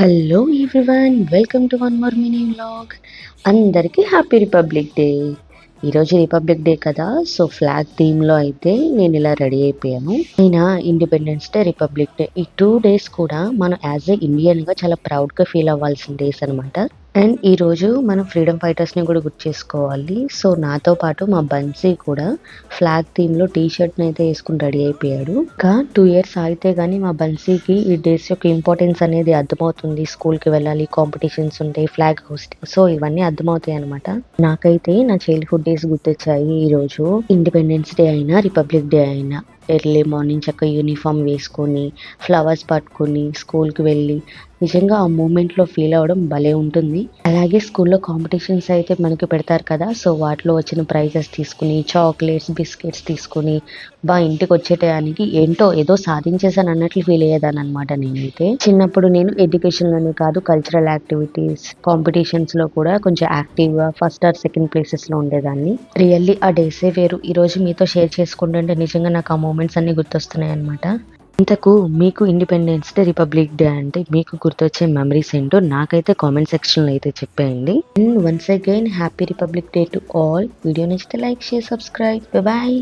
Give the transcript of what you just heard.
Hello everyone, welcome to one more mini vlog. అందరికీ happy republic day. ఈరోజు republic day కదా, so flag థీమ్లో అయితే నేను ఇలా రెడీ అయిపోయాను. అయినా ఇండిపెండెన్స్ డే, రిపబ్లిక్ డే ఈ 2 days కూడా మనం యాజ్ ఏ ఇండియన్గా చాలా ప్రౌడ్గా ఫీల్ అవ్వాల్సిన డేస్ అనమాట. అండ్ ఈరోజు మనం ఫ్రీడమ్ ఫైటర్స్ని కూడా గుర్తు చేసుకోవాలి. సో నాతో పాటు మా బన్సీ కూడా ఫ్లాగ్ థీమ్లో టీషర్ట్ని అయితే వేసుకుని రెడీ అయిపోయాడు. ఇంకా 2 years అయితే కానీ మా బన్సీకి ఈ డేస్ యొక్క ఇంపార్టెన్స్ అనేది అర్థమవుతుంది. స్కూల్కి వెళ్ళాలి, కాంపిటీషన్స్ ఉంటాయి, ఫ్లాగ్ హోస్టింగ్, సో ఇవన్నీ అర్థమవుతాయి అనమాట. నాకైతే నా చైల్డ్హుడ్ డేస్ గుర్తొచ్చాయి. ఈరోజు ఇండిపెండెన్స్ డే అయినా రిపబ్లిక్ డే అయినా ఎర్లీ మార్నింగ్ చక్కగా యూనిఫామ్ వేసుకొని ఫ్లవర్స్ పట్టుకొని స్కూల్కి వెళ్ళి నిజంగా ఆ మూమెంట్లో ఫీల్ అవ్వడం భలే ఉంటుంది. అలాగే స్కూల్లో కాంపిటీషన్స్ అయితే మనకి పెడతారు కదా, సో వాటిలో వచ్చిన ప్రైజెస్ తీసుకుని చాక్లెట్స్, బిస్కెట్స్ తీసుకుని ఇంటికి వచ్చే టయానికి ఏంటో ఏదో సాధించేసాను అన్నట్లు ఫీల్ అయ్యేదాన్ని అనమాట. నేనైతే చిన్నప్పుడు నేను ఎడ్యుకేషన్లోనే కాదు, కల్చరల్ యాక్టివిటీస్, కాంపిటీషన్స్లో కూడా కొంచెం యాక్టివ్గా ఫస్ట్ ఆర్ సెకండ్ ప్లేసెస్లో ఉండేదాన్ని. రియల్లీ ఆ డేసే వేరు. ఈరోజు మీతో షేర్ చేసుకుంటుంటే నిజంగా నాకు ఆ మూమెంట్స్ అన్ని గుర్తొస్తున్నాయి అనమాట. ఇంతకు మీకు ఇండిపెండెన్స్ డే, రిపబ్లిక్ డే అంటే మీకు గుర్తొచ్చే మెమరీస్ ఏంటో నాకైతే కామెంట్ సెక్షన్లో అయితే చెప్పేయండి. And once again happy republic day to all. Video నచ్చితే లైక్, షేర్, సబ్స్క్రైబ్. బాయ్.